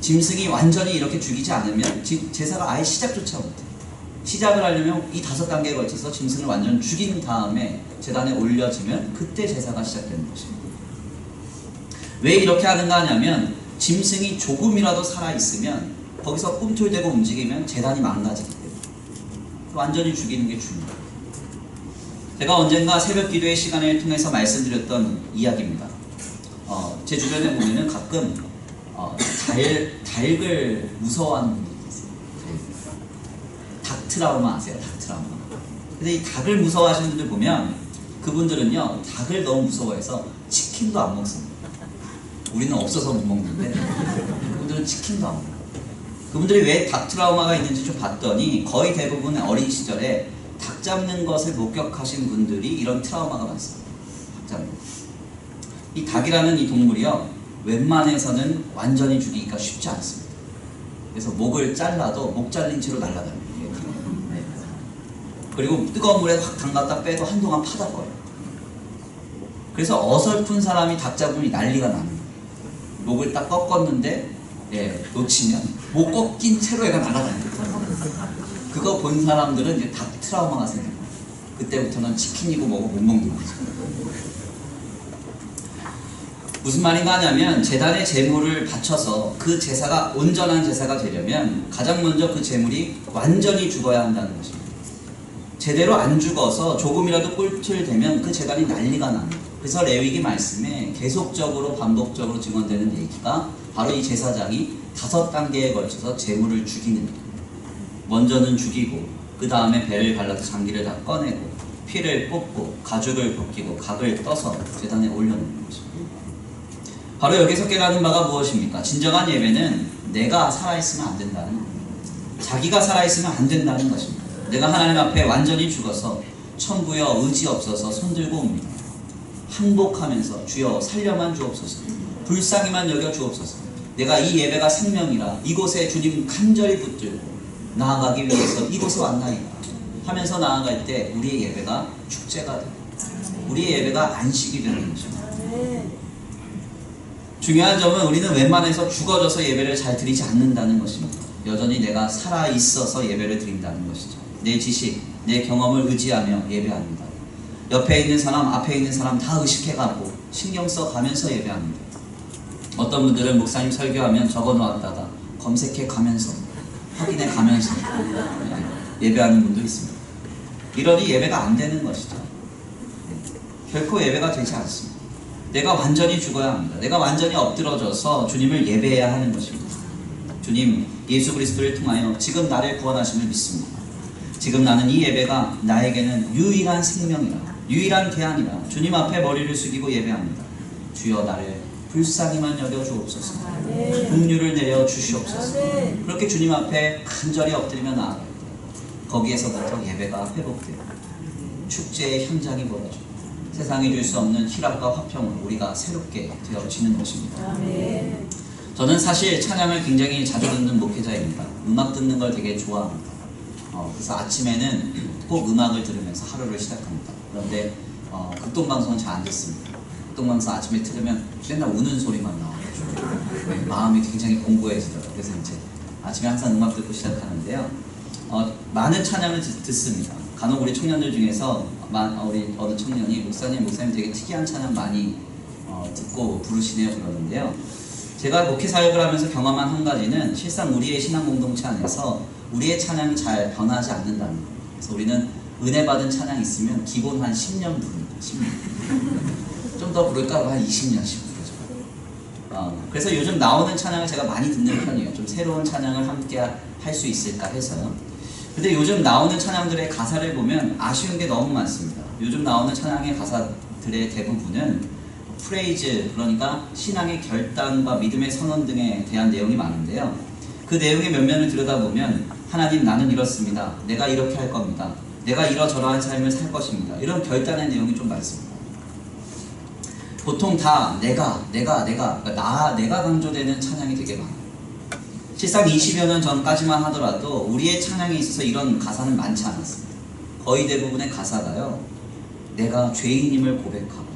짐승이 완전히 이렇게 죽이지 않으면 제사가 아예 시작조차 못해요. 시작을 하려면 이 5단계에 걸쳐서 짐승을 완전 죽인 다음에 제단에 올려지면 그때 제사가 시작되는 것입니다. 왜 이렇게 하는가 하냐면 짐승이 조금이라도 살아있으면 거기서 꿈틀대고 움직이면 제단이 망가지기 때문에 완전히 죽이는 게 중요해요. 제가 언젠가 새벽 기도의 시간을 통해서 말씀드렸던 이야기입니다. 제 주변에 보면은 가끔 닭을 무서워하는 분들이 있어요. 닭 트라우마 아세요? 닭 트라우마. 근데 이 닭을 무서워하시는 분들 보면 그분들은요 닭을 너무 무서워해서 치킨도 안 먹습니다. 우리는 없어서 못 먹는데 그분들은 치킨도 안 먹어요. 그분들이 왜 닭 트라우마가 있는지 좀 봤더니 거의 대부분의 어린 시절에 닭 잡는 것을 목격하신 분들이 이런 트라우마가 많습니다. 닭 잡는 것. 이 닭이라는 이 동물이요 웬만해서는 완전히 죽이기가 쉽지 않습니다. 그래서 목을 잘라도 목 잘린 채로 날아다닙니다. 그리고 뜨거운 물에 확 담갔다 빼도 한동안 파닥거려요. 그래서 어설픈 사람이 닭 잡으면 난리가 납니다. 목을 딱 꺾었는데 놓치면 목 꺾인 채로 얘가 날아다닙니다. 그거 본 사람들은 이제 닭 트라우마가 생겨요. 그때부터는 치킨이고 뭐고 못 먹는 거죠. 무슨 말인가 하냐면 제단의 제물을 바쳐서 그 제사가 온전한 제사가 되려면 가장 먼저 그 제물이 완전히 죽어야 한다는 것입니다. 제대로 안 죽어서 조금이라도 꿀틀대면 그 제단이 난리가 납니다. 그래서 레위기 말씀에 계속적으로 반복적으로 증언되는 얘기가 바로 이 제사장이 5단계에 걸쳐서 제물을 죽이는 것. 먼저는 죽이고 그 다음에 배를 갈라서 장기를 다 꺼내고 피를 뽑고 가죽을 벗기고 각을 떠서 제단에 올려놓는 것입니다. 바로 여기서 깨닫는 바가 무엇입니까? 진정한 예배는 내가 살아있으면 안 된다는 겁니다. 자기가 살아있으면 안 된다는 것입니다. 내가 하나님 앞에 완전히 죽어서 천부여 의지 없어서 손들고 옵니다. 항복하면서 주여 살려만 주옵소서. 불쌍히만 여겨 주옵소서. 내가 이 예배가 생명이라 이곳에 주님 간절히 붙들고 나아가기 위해서 이곳에 왔나이다 하면서 나아갈 때 우리의 예배가 축제가 되고 우리의 예배가 안식이 되는 것입니다. 중요한 점은 우리는 웬만해서 죽어져서 예배를 잘 드리지 않는다는 것입니다. 여전히 내가 살아있어서 예배를 드린다는 것이죠. 내 지식, 내 경험을 의지하며 예배합니다. 옆에 있는 사람, 앞에 있는 사람 다 의식해가고 신경 써가면서 예배합니다. 어떤 분들은 목사님 설교하면 적어놓았다가 검색해가면서 확인해가면서 예배하는 분도 있습니다. 이러니 예배가 안 되는 것이죠. 결코 예배가 되지 않습니다. 내가 완전히 죽어야 합니다. 내가 완전히 엎드러져서 주님을 예배해야 하는 것입니다. 주님 예수 그리스도를 통하여 지금 나를 구원하심을 믿습니다. 지금 나는 이 예배가 나에게는 유일한 생명이라 유일한 대안이라 주님 앞에 머리를 숙이고 예배합니다. 주여 나를 불쌍히만 여겨 주옵소서. 긍휼을 내려 주시옵소서. 그렇게 주님 앞에 간절히 엎드리며 나아갈 때 거기에서부터 예배가 회복되고 축제의 현장이 벌어지고 세상이 줄 수 없는 희락과 화평으로 우리가 새롭게 되어지는 것입니다. 저는 사실 찬양을 굉장히 자주 듣는 목회자입니다. 음악 듣는 걸 되게 좋아합니다. 그래서 아침에는 꼭 음악을 들으면서 하루를 시작합니다. 그런데 극동방송은 잘 안 듣습니다. 극동방송 아침에 들으면 맨날 우는 소리만 나와가지고 마음이 굉장히 공고해지더라고요. 그래서 이제 아침에 항상 음악 듣고 시작하는데요. 많은 찬양을 듣습니다. 간혹 우리 청년들 중에서 우리 어느 청년이 목사님 되게 특이한 찬양 많이 듣고 부르시네요 그러는데요. 제가 목회 사역을 하면서 경험한 한 가지는 실상 우리의 신앙 공동체 안에서 우리의 찬양이 잘 변하지 않는다는 거예요. 그래서 우리는 은혜 받은 찬양이 있으면 기본 한 10년 부릅니다. 10년. 좀 더 부를까 한 20년씩 부르죠. 그래서 요즘 나오는 찬양을 제가 많이 듣는 편이에요. 좀 새로운 찬양을 함께 할 수 있을까 해서요. 근데 요즘 나오는 찬양들의 가사를 보면 아쉬운 게 너무 많습니다. 요즘 나오는 찬양의 가사들의 대부분은 프레이즈, 그러니까 신앙의 결단과 믿음의 선언 등에 대한 내용이 많은데요. 그 내용의 면면을 들여다보면 하나님 나는 이렇습니다. 내가 이렇게 할 겁니다. 내가 이러저러한 삶을 살 것입니다. 이런 결단의 내용이 좀 많습니다. 보통 다 내가 강조되는 찬양이 되게 많아요. 실상 20여 년 전까지만 하더라도 우리의 찬양에 있어서 이런 가사는 많지 않았습니다. 거의 대부분의 가사가요. 내가 죄인임을 고백하고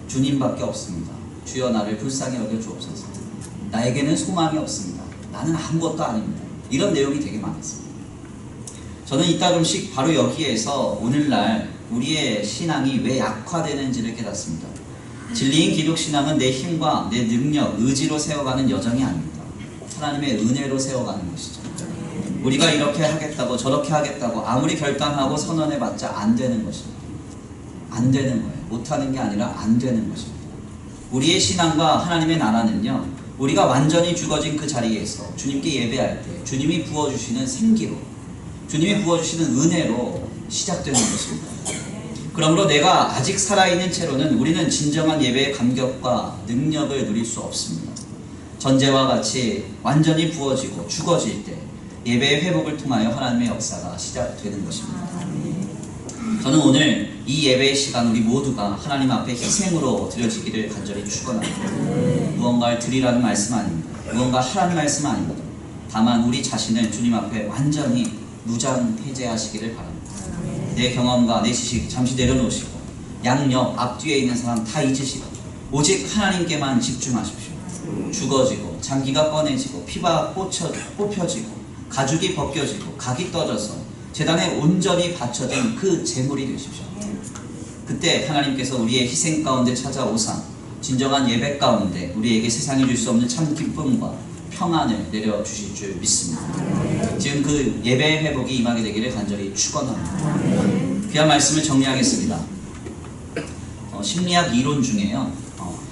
주님밖에 없습니다. 주여 나를 불쌍히 여겨 주옵소서. 나에게는 소망이 없습니다. 나는 아무것도 아닙니다. 이런 내용이 되게 많았습니다. 저는 이따금씩 바로 여기에서 오늘날 우리의 신앙이 왜 약화되는지를 깨닫습니다. 진리인 기독신앙은 내 힘과 내 능력, 의지로 세워가는 여정이 아닙니다. 하나님의 은혜로 세워가는 것이죠. 우리가 이렇게 하겠다고 저렇게 하겠다고 아무리 결단하고 선언해봤자 안 되는 것입니다. 안 되는 거예요. 못하는 게 아니라 안 되는 것입니다. 우리의 신앙과 하나님의 나라는요, 우리가 완전히 죽어진 그 자리에서 주님께 예배할 때 주님이 부어주시는 생기로, 주님이 부어주시는 은혜로 시작되는 것입니다. 그러므로 내가 아직 살아있는 채로는 우리는 진정한 예배의 감격과 능력을 누릴 수 없습니다. 전제와 같이 완전히 부어지고 죽어질 때 예배의 회복을 통하여 하나님의 역사가 시작되는 것입니다. 저는 오늘 이 예배의 시간 우리 모두가 하나님 앞에 희생으로 드려지기를 간절히 축원합니다. 무언가를 드리라는 말씀 아닙니다. 무언가 하라는 말씀 아닙니다. 다만 우리 자신을 주님 앞에 완전히 무장해제하시기를 바랍니다. 내 경험과 내 지식 잠시 내려놓으시고 양옆 앞뒤에 있는 사람 다 잊으시고 오직 하나님께만 집중하십시오. 죽어지고 장기가 꺼내지고 피가 뽑혀지고 가죽이 벗겨지고 각이 떠져서 제단에 온전히 바쳐진 그 제물이 되십시오. 그때 하나님께서 우리의 희생 가운데 찾아오사 진정한 예배 가운데 우리에게 세상이 줄 수 없는 참 기쁨과 평안을 내려주실 줄 믿습니다. 지금 그 예배의 회복이 임하게 되기를 간절히 축원합니다. 귀한 말씀을 정리하겠습니다. 심리학 이론 중에요,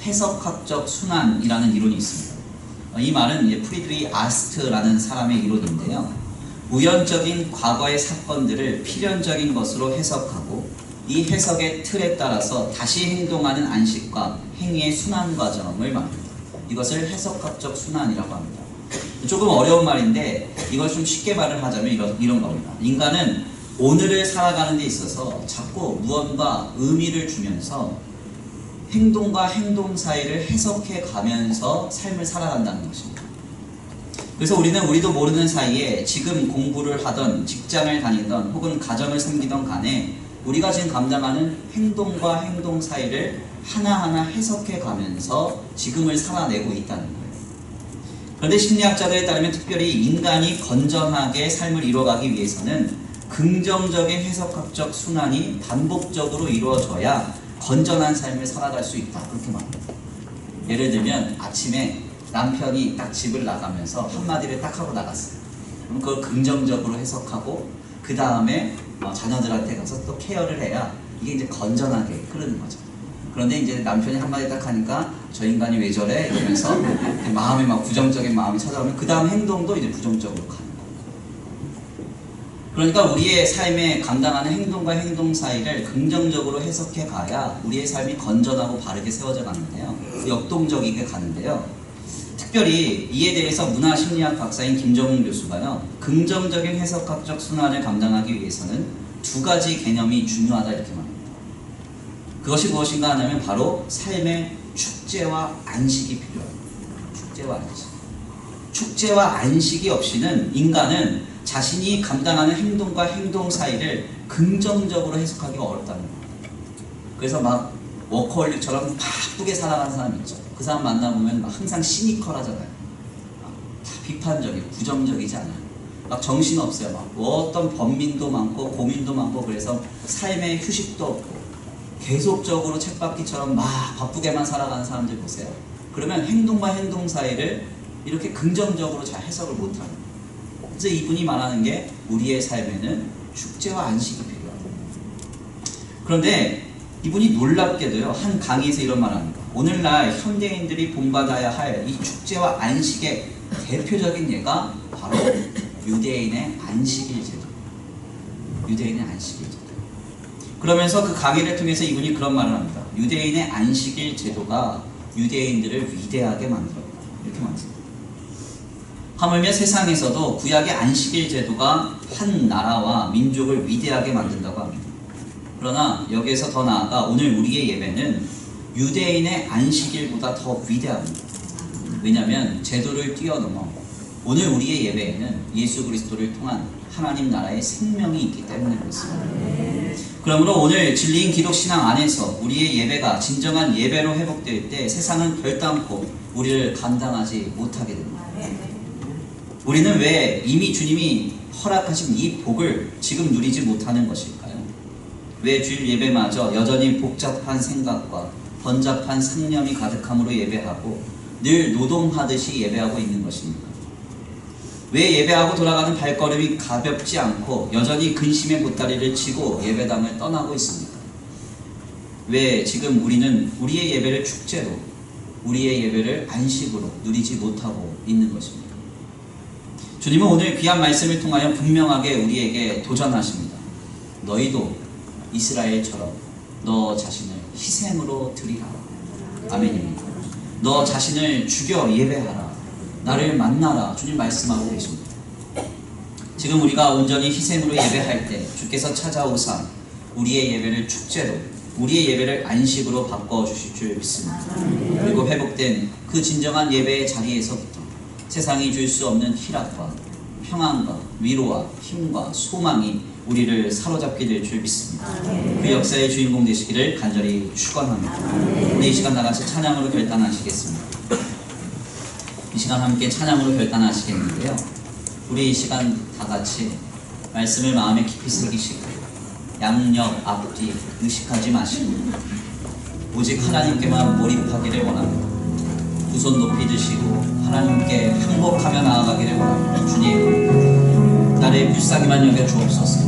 해석학적 순환이라는 이론이 있습니다. 이 말은 프리드리 아스트라는 사람의 이론인데요, 우연적인 과거의 사건들을 필연적인 것으로 해석하고 이 해석의 틀에 따라서 다시 행동하는 안식과 행위의 순환 과정을 말합니다. 이것을 해석학적 순환이라고 합니다. 조금 어려운 말인데 이걸 좀 쉽게 말을 하자면 이런 겁니다. 인간은 오늘을 살아가는 데 있어서 자꾸 무언가 의미를 주면서 행동과 행동 사이를 해석해 가면서 삶을 살아간다는 것입니다. 그래서 우리도 모르는 사이에 지금 공부를 하던, 직장을 다니던, 혹은 가정을 섬기던 간에 우리가 지금 감당하는 행동과 행동 사이를 하나하나 해석해 가면서 지금을 살아내고 있다는 거예요. 그런데 심리학자들에 따르면 특별히 인간이 건전하게 삶을 이루어가기 위해서는 긍정적인 해석학적 순환이 반복적으로 이루어져야 건전한 삶을 살아갈 수 있다, 그렇게 말합니다. 예를 들면 아침에 남편이 딱 집을 나가면서 한마디를 딱 하고 나갔어요. 그럼 그걸 긍정적으로 해석하고 그 다음에 자녀들한테 가서 또 케어를 해야 이게 이제 건전하게 흐르는 거죠. 그런데 이제 남편이 한마디 딱 하니까 저 인간이 왜 저래? 이러면서 마음에 막 부정적인 마음이 찾아오면 그 다음 행동도 이제 부정적으로 가는 거예요. 그러니까 우리의 삶에 감당하는 행동과 행동 사이를 긍정적으로 해석해 가야 우리의 삶이 건전하고 바르게 세워져 가는데요. 역동적이게 가는데요. 특별히 이에 대해서 문화심리학 박사인 김정훈 교수가요, 긍정적인 해석학적 순환을 감당하기 위해서는 두 가지 개념이 중요하다, 이렇게 말합니다. 그것이 무엇인가 하냐면 바로 삶의 축제와 안식이 필요합니다. 축제와 안식. 축제와 안식이 없이는 인간은 자신이 감당하는 행동과 행동 사이를 긍정적으로 해석하기가 어렵다는 겁니다. 그래서 막 워커홀릭처럼 바쁘게 살아가는 사람 있죠. 그 사람 만나보면 막 항상 시니컬하잖아요. 다 비판적이고 부정적이지 않아요. 막 정신없어요. 막 어떤 번민도 많고 고민도 많고, 그래서 삶에 휴식도 없고 계속적으로 쳇바퀴처럼 막 바쁘게만 살아가는 사람들 보세요. 그러면 행동과 행동 사이를 이렇게 긍정적으로 잘 해석을 못하는 거예요. 그래서 이분이 말하는 게 우리의 삶에는 축제와 안식이 필요합니다. 그런데 이분이 놀랍게도요, 한 강의에서 이런 말을 합니다. 오늘날 현대인들이 본받아야 할 이 축제와 안식의 대표적인 예가 바로 유대인의 안식일 제도. 유대인의 안식일 제도. 그러면서 그 강의를 통해서 이분이 그런 말을 합니다. 유대인의 안식일 제도가 유대인들을 위대하게 만들었다, 이렇게 말합니다. 하물며 세상에서도 구약의 안식일 제도가 한 나라와 민족을 위대하게 만든다고 합니다. 그러나 여기에서 더 나아가 오늘 우리의 예배는 유대인의 안식일보다 더 위대합니다. 왜냐하면 제도를 뛰어넘어 오늘 우리의 예배에는 예수 그리스도를 통한 하나님 나라의 생명이 있기 때문에 그렇습니다. 그러므로 오늘 진리인 기독신앙 안에서 우리의 예배가 진정한 예배로 회복될 때 세상은 결단코 우리를 감당하지 못하게 됩니다. 우리는 왜 이미 주님이 허락하신 이 복을 지금 누리지 못하는 것일까요? 왜 주일 예배마저 여전히 복잡한 생각과 번잡한 상념이 가득함으로 예배하고 늘 노동하듯이 예배하고 있는 것입니까? 왜 예배하고 돌아가는 발걸음이 가볍지 않고 여전히 근심의 보따리를 치고 예배당을 떠나고 있습니까? 왜 지금 우리는 우리의 예배를 축제로, 우리의 예배를 안식으로 누리지 못하고 있는 것입니까? 주님은 오늘 귀한 말씀을 통하여 분명하게 우리에게 도전하십니다. 너희도 이스라엘처럼 너 자신을 희생으로 드리라. 아멘입니다. 너 자신을 죽여 예배하라. 나를 만나라. 주님 말씀하고 계십니다. 지금 우리가 온전히 희생으로 예배할 때 주께서 찾아오사 우리의 예배를 축제로, 우리의 예배를 안식으로 바꿔주실 줄 믿습니다. 그리고 회복된 그 진정한 예배의 자리에서부터 세상이 줄 수 없는 희락과 평안과 위로와 힘과 소망이 우리를 사로잡게 될 줄 믿습니다. 그 역사의 주인공 되시기를 간절히 축원합니다. 우리 이 시간 다같이 찬양으로 결단하시겠습니다. 이 시간 함께 찬양으로 결단하시겠는데요, 우리 이 시간 다같이 말씀을 마음에 깊이 새기시고 양옆 앞뒤 의식하지 마시고 오직 하나님께만 몰입하기를 원합니다. 두 손 높이 드시고 하나님께 항복하며 나아가기를 원합니다. 주님, 나를 불쌍히만 여겨 주옵소서.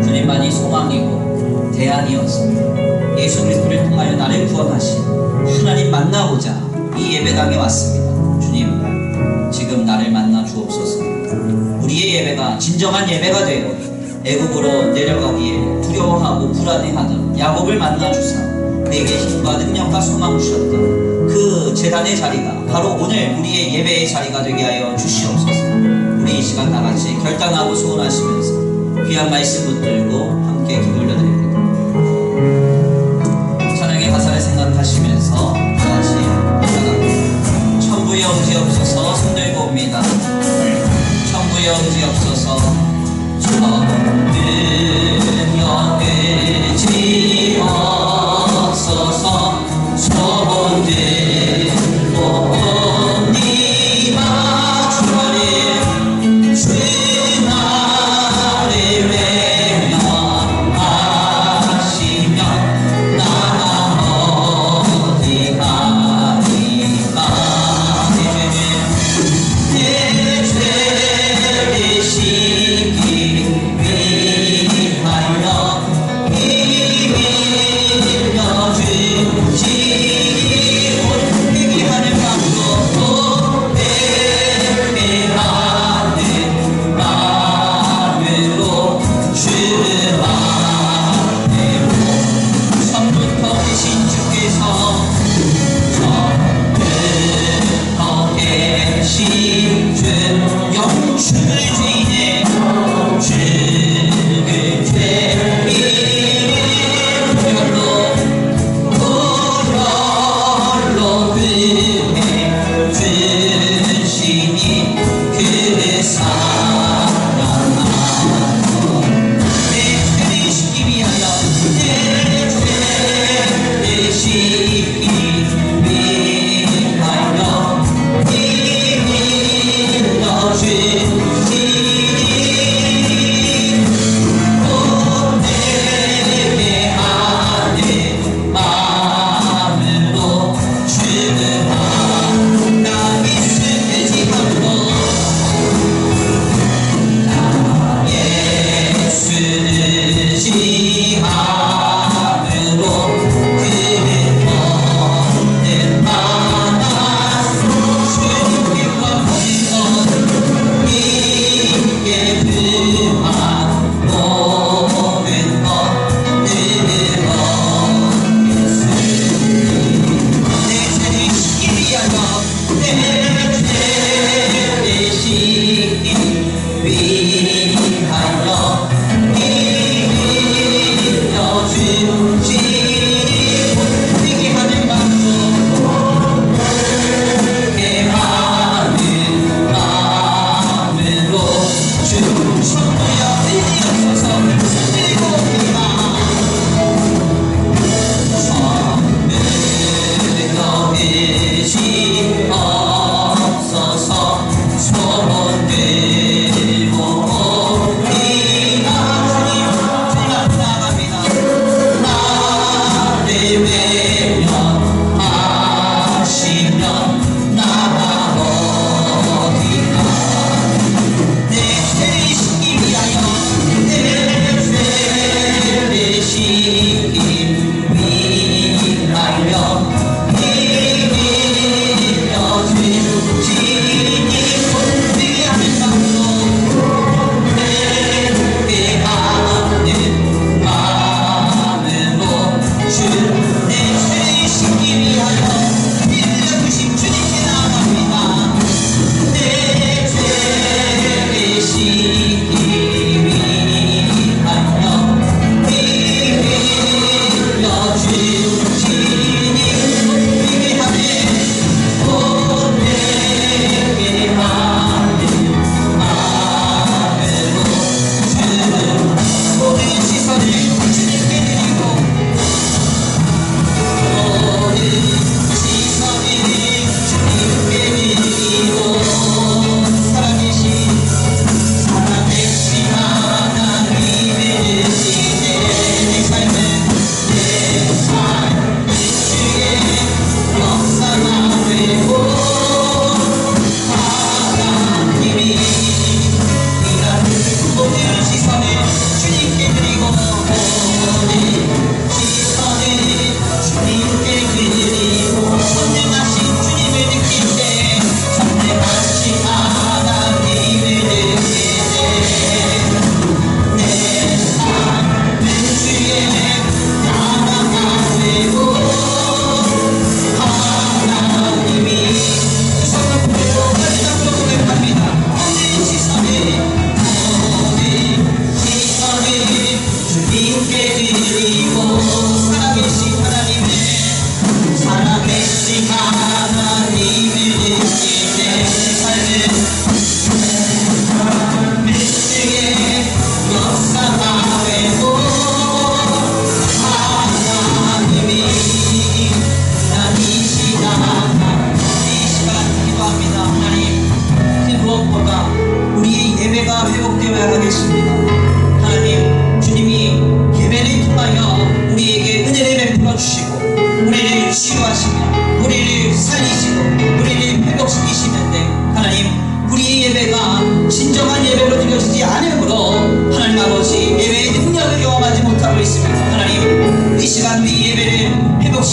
주님만이 소망이고 대안이었습니다. 예수 그리스도를 통하여 나를 구원하신 하나님 만나고자 이 예배당에 왔습니다. 주님, 지금 나를 만나 주옵소서. 우리의 예배가 진정한 예배가 되어 애국으로 내려가기에 두려워하고 불안해하던 야곱을 만나 주사 그에게 힘과 능력과 소망 주셨던 그 제단의 자리가 바로 오늘 우리의 예배의 자리가 되게 하여 주시옵소서. 우리 이 시간 다같이 결단하고 소원하시면서 귀한 말씀 붙들고 함께 기도 올려드립니다. 찬양의 가사를 생각하시면서 다같이 나갑니다. 천부의 영지옵소서. 손들고 옵니다. 천부의 영지옵소서. 천능력을 지어서서 손들고 옵니다. 주나를 외면하시면 나가 어디 가리까. 내 죄를 씻기 위하여 이미 흘려주지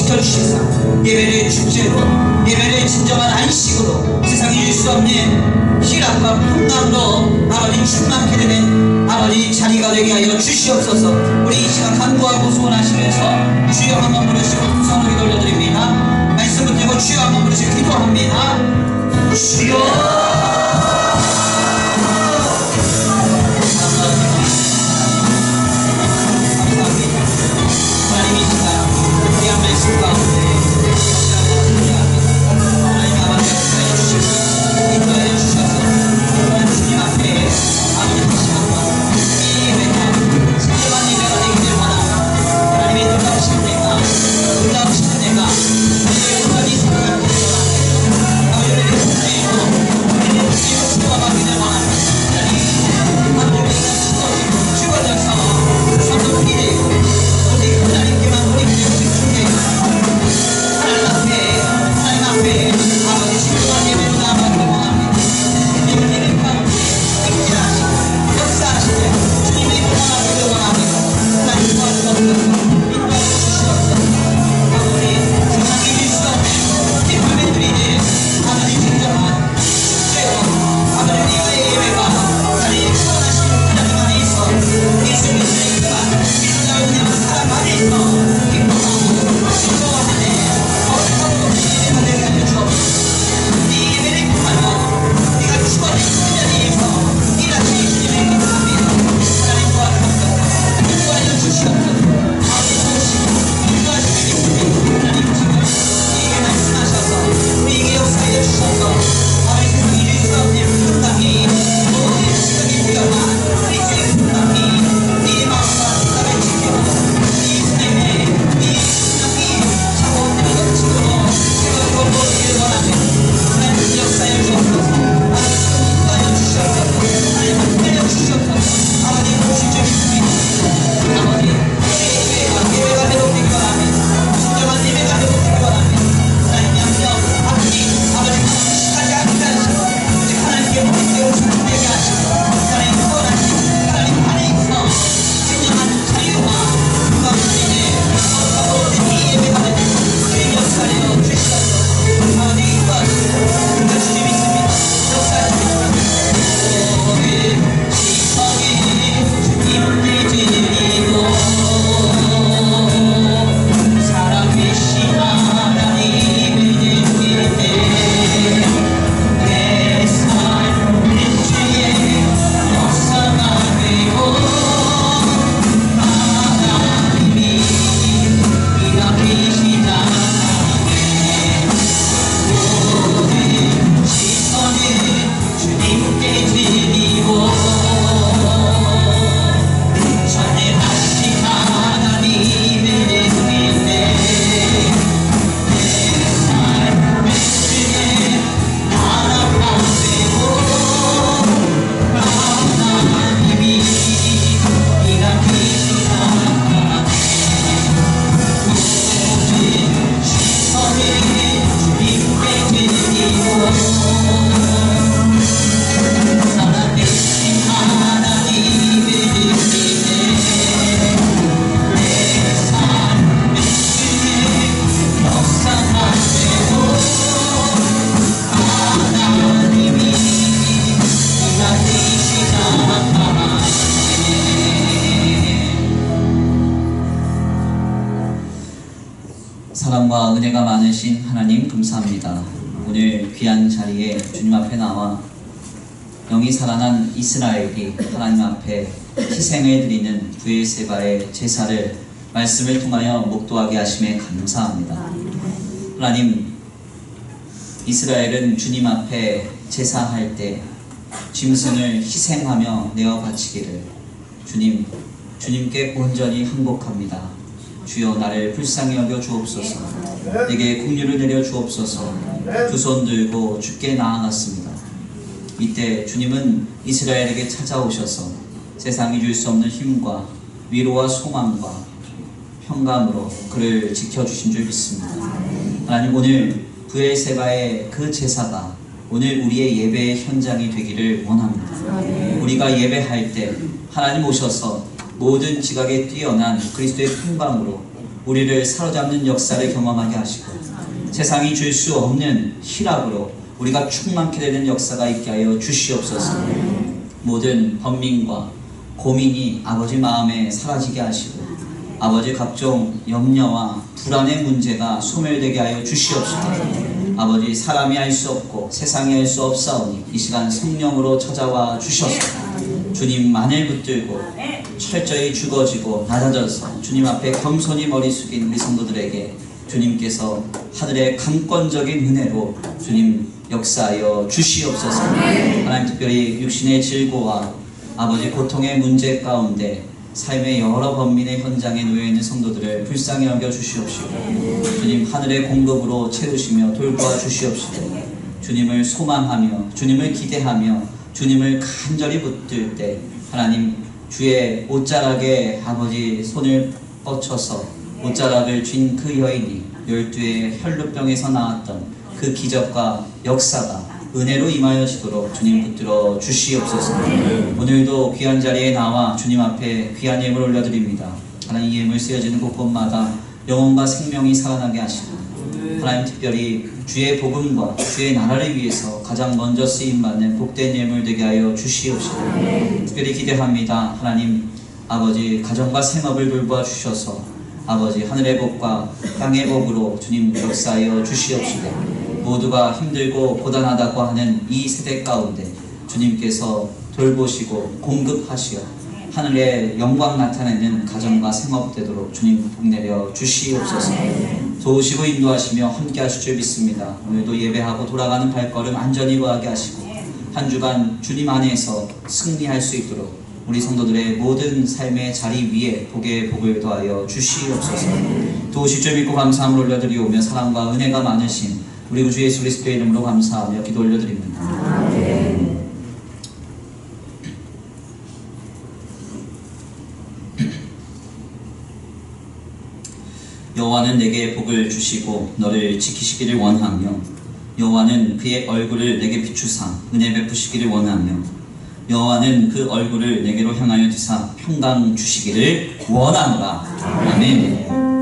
지켜주시사 예배를 축제로 예배를 진정한 안식으로 세상이 줄 수 없는 희락과 평강으로 아버지 충만케 되는 아버지 자리가 되게 하여 주시옵소서. 우리 이 시간 간구하고 소원하시면서 주여 한번 부르시고 풍성하게 돌려드립니다. 말씀 붙들고 주여 한번 부르시고 기도합니다. 주여 사랑과 은혜가 많으신 하나님 감사합니다. 오늘 귀한 자리에 주님 앞에 나와 영이 살아난 이스라엘이 하나님 앞에 희생을 드리는 브엘세바의 제사를 말씀을 통하여 목도하게 하심에 감사합니다. 하나님, 이스라엘은 주님 앞에 제사할 때 짐승을 희생하며 내어 바치기를 주님께 온전히 항복합니다. 주여 나를 불쌍히 여겨 주옵소서. 내게 긍휼을 내려 주옵소서. 두 손 들고 주께 나아갔습니다. 이때 주님은 이스라엘에게 찾아오셔서 세상이 줄 수 없는 힘과 위로와 소망과 평강으로 그를 지켜주신 줄 믿습니다. 하나님, 오늘 브엘세바의 그 제사가 오늘 우리의 예배의 현장이 되기를 원합니다. 우리가 예배할 때 하나님 오셔서 모든 지각에 뛰어난 그리스도의 평강으로 우리를 사로잡는 역사를 경험하게 하시고 세상이 줄 수 없는 희락으로 우리가 충만케 되는 역사가 있게 하여 주시옵소서. 모든 번민과 고민이 아버지 마음에 사라지게 하시고 아버지 각종 염려와 불안의 문제가 소멸되게 하여 주시옵소서. 아버지 사람이 할 수 없고 세상이 할 수 없사오니 이 시간 성령으로 찾아와 주셔서 주님만을 붙들고 철저히 죽어지고 낮아져서 주님 앞에 겸손히 머리 숙인 우리 성도들에게 주님께서 하늘의 강권적인 은혜로 주님 역사하여 주시옵소서. 하나님 특별히 육신의 질고와 아버지 고통의 문제 가운데 삶의 여러 번민의 현장에 놓여있는 성도들을 불쌍히 여겨 주시옵시고 주님 하늘의 공급으로 채우시며 돌보아 주시옵시고 주님을 소망하며 주님을 기대하며 주님을 간절히 붙들 때 하나님 주의 옷자락에 아버지 손을 뻗쳐서 옷자락을 쥔 그 여인이 12의 혈루병에서 나왔던 그 기적과 역사가 은혜로 임하여지도록 주님 붙들어 주시옵소서. 오늘도 귀한 자리에 나와 주님 앞에 귀한 예물 올려드립니다. 하나님 이 예물 쓰여지는 곳곳마다 영혼과 생명이 살아나게 하시고 하나님 특별히 주의 복음과 주의 나라를 위해서 가장 먼저 쓰임받는 복된 예물 되게 하여 주시옵시고 특별히 기대합니다. 하나님 아버지 가정과 생업을 돌보아 주셔서 아버지 하늘의 복과 땅의 복으로 주님 역사하여 주시옵시고 모두가 힘들고 고단하다고 하는 이 세대 가운데 주님께서 돌보시고 공급하시어 하늘의 영광 나타내는 가정과 생업 되도록 주님 복내려 주시옵소서. 도우시고 인도하시며 함께 하실 줄 믿습니다. 오늘도 예배하고 돌아가는 발걸음 안전히 거하게 하시고 한 주간 주님 안에서 승리할 수 있도록 우리 성도들의 모든 삶의 자리 위에 복의 복을 더하여 주시옵소서. 도우실 줄 믿고 감사함을 올려드리오며 사랑과 은혜가 많으신 우리 구주 예수 그리스도의 이름으로 감사하며 기도 올려드립니다. 여호와는 내게 복을 주시고 너를 지키시기를 원하며 여호와는 그의 얼굴을 내게 비추사 은혜 베푸시기를 원하며 여호와는 그 얼굴을 내게로 향하여 드사 평강 주시기를 원하노라. 아멘.